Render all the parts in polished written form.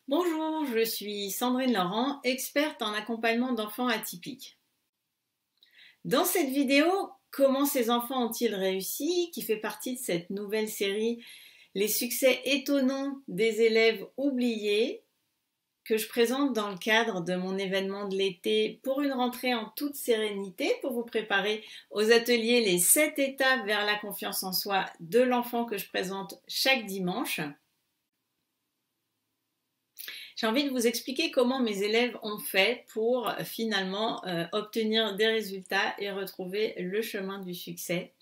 Bonjour, je suis Sandrine Laurent, experte en accompagnement d'enfants atypiques. Dans cette vidéo, comment ces enfants ont-ils réussi, qui fait partie de cette nouvelle série Les succès étonnants des élèves oubliés, que je présente dans le cadre de mon événement de l'été pour une rentrée en toute sérénité, pour vous préparer aux ateliers les 7 étapes vers la confiance en soi de l'enfant que je présente chaque dimanche. J'ai envie de vous expliquer comment mes élèves ont fait pour finalement obtenir des résultats et retrouver le chemin du succès.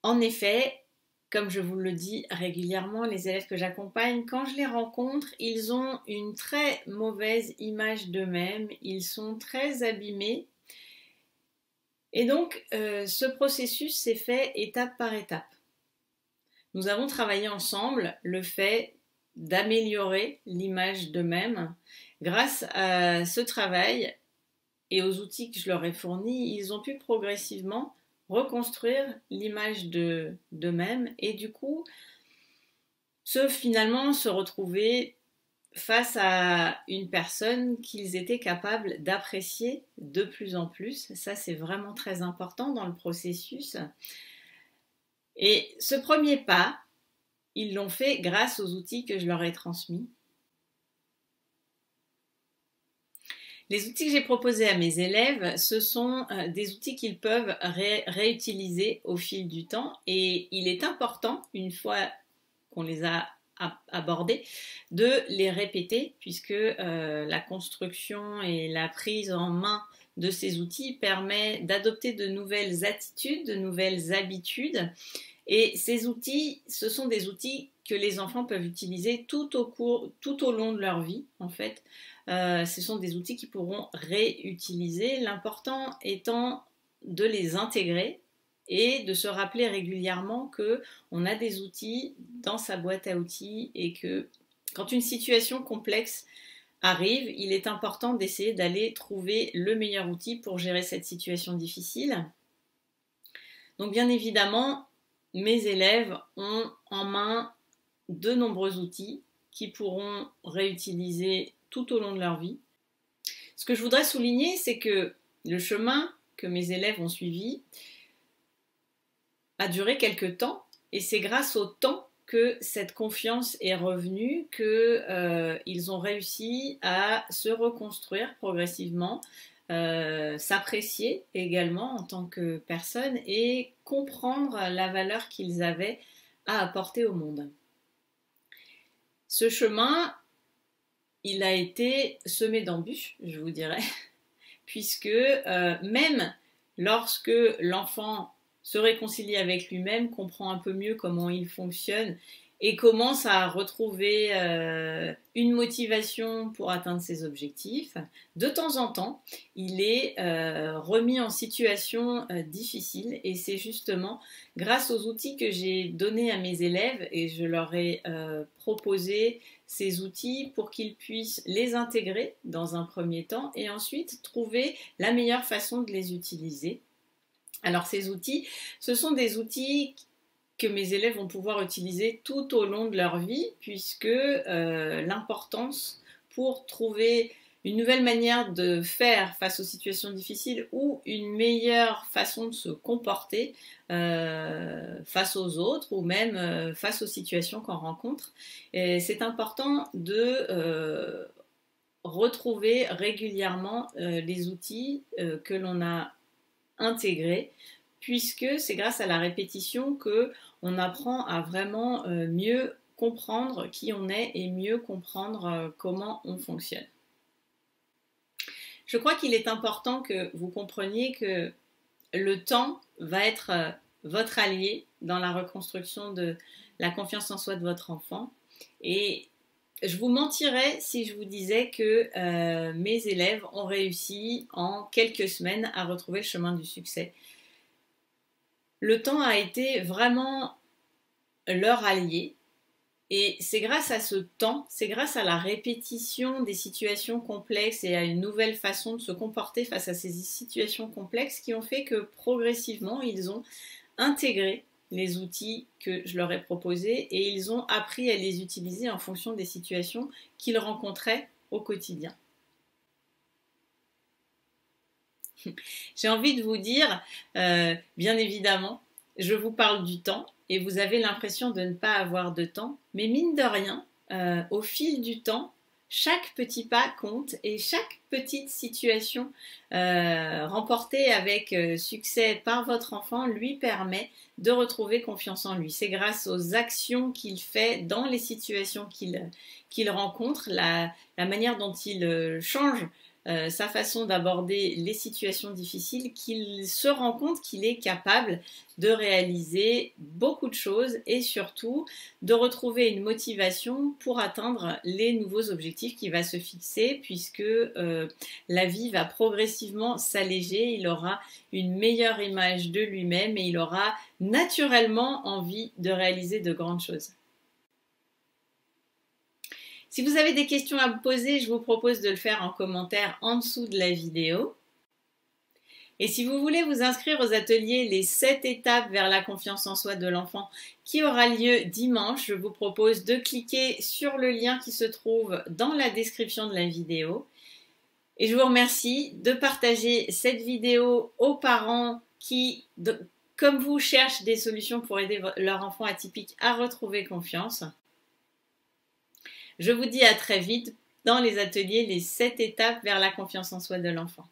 En effet, comme je vous le dis régulièrement, les élèves que j'accompagne, quand je les rencontre, ils ont une très mauvaise image d'eux-mêmes, ils sont très abîmés. Et donc, ce processus s'est fait étape par étape. Nous avons travaillé ensemble le fait d'améliorer l'image d'eux-mêmes. Grâce à ce travail et aux outils que je leur ai fournis, ils ont pu progressivement reconstruire l'image d'eux-mêmes et du coup finalement se retrouver face à une personne qu'ils étaient capables d'apprécier de plus en plus. Ça, c'est vraiment très important dans le processus. Et ce premier pas, ils l'ont fait grâce aux outils que je leur ai transmis. Les outils que j'ai proposés à mes élèves, ce sont des outils qu'ils peuvent réutiliser au fil du temps. Et il est important, une fois qu'on les a abordés, de les répéter, puisque la construction et la prise en main de ces outils permet d'adopter de nouvelles attitudes, de nouvelles habitudes. Et ces outils, ce sont des outils que les enfants peuvent utiliser tout au long de leur vie, en fait. Ce sont des outils qu'ils pourront réutiliser. L'important étant de les intégrer et de se rappeler régulièrement qu'on a des outils dans sa boîte à outils et que quand une situation complexe arrive, il est important d'essayer d'aller trouver le meilleur outil pour gérer cette situation difficile. Donc bien évidemment, mes élèves ont en main de nombreux outils qu'ils pourront réutiliser tout au long de leur vie. Ce que je voudrais souligner, c'est que le chemin que mes élèves ont suivi a duré quelques temps et c'est grâce au temps que cette confiance est revenue, qu'ils ont réussi à se reconstruire progressivement, s'apprécier également en tant que personne et comprendre la valeur qu'ils avaient à apporter au monde. Ce chemin, il a été semé d'embûches, je vous dirais, puisque même lorsque l'enfant se réconcilie avec lui-même, comprend un peu mieux comment il fonctionne et commence à retrouver une motivation pour atteindre ses objectifs, de temps en temps, il est remis en situation difficile et c'est justement grâce aux outils que j'ai donnés à mes élèves et je leur ai proposé ces outils pour qu'ils puissent les intégrer dans un premier temps et ensuite trouver la meilleure façon de les utiliser. Alors ces outils, ce sont des outils que mes élèves vont pouvoir utiliser tout au long de leur vie puisque l'importance pour trouver une nouvelle manière de faire face aux situations difficiles ou une meilleure façon de se comporter face aux autres ou même face aux situations qu'on rencontre. C'est important de retrouver régulièrement les outils que l'on a intégrés puisque c'est grâce à la répétition qu'on apprend à vraiment mieux comprendre qui on est et mieux comprendre comment on fonctionne. Je crois qu'il est important que vous compreniez que le temps va être votre allié dans la reconstruction de la confiance en soi de votre enfant. Et je vous mentirais si je vous disais que mes élèves ont réussi en quelques semaines à retrouver le chemin du succès. Le temps a été vraiment leur allié. Et c'est grâce à ce temps, c'est grâce à la répétition des situations complexes et à une nouvelle façon de se comporter face à ces situations complexes qui ont fait que progressivement, ils ont intégré les outils que je leur ai proposés et ils ont appris à les utiliser en fonction des situations qu'ils rencontraient au quotidien. J'ai envie de vous dire, bien évidemment, je vous parle du temps et vous avez l'impression de ne pas avoir de temps, mais mine de rien, au fil du temps, chaque petit pas compte et chaque petite situation remportée avec succès par votre enfant lui permet de retrouver confiance en lui. C'est grâce aux actions qu'il fait dans les situations qu'il rencontre, la manière dont il change sa façon d'aborder les situations difficiles, qu'il se rend compte qu'il est capable de réaliser beaucoup de choses et surtout de retrouver une motivation pour atteindre les nouveaux objectifs qu'il va se fixer puisque la vie va progressivement s'alléger, il aura une meilleure image de lui-même et il aura naturellement envie de réaliser de grandes choses. Si vous avez des questions à me poser, je vous propose de le faire en commentaire en dessous de la vidéo. Et si vous voulez vous inscrire aux ateliers Les 7 étapes vers la confiance en soi de l'enfant qui aura lieu dimanche, je vous propose de cliquer sur le lien qui se trouve dans la description de la vidéo. Et je vous remercie de partager cette vidéo aux parents qui, comme vous, cherchent des solutions pour aider leur enfant atypique à retrouver confiance. Je vous dis à très vite dans les ateliers Les 7 étapes vers la confiance en soi de l'enfant.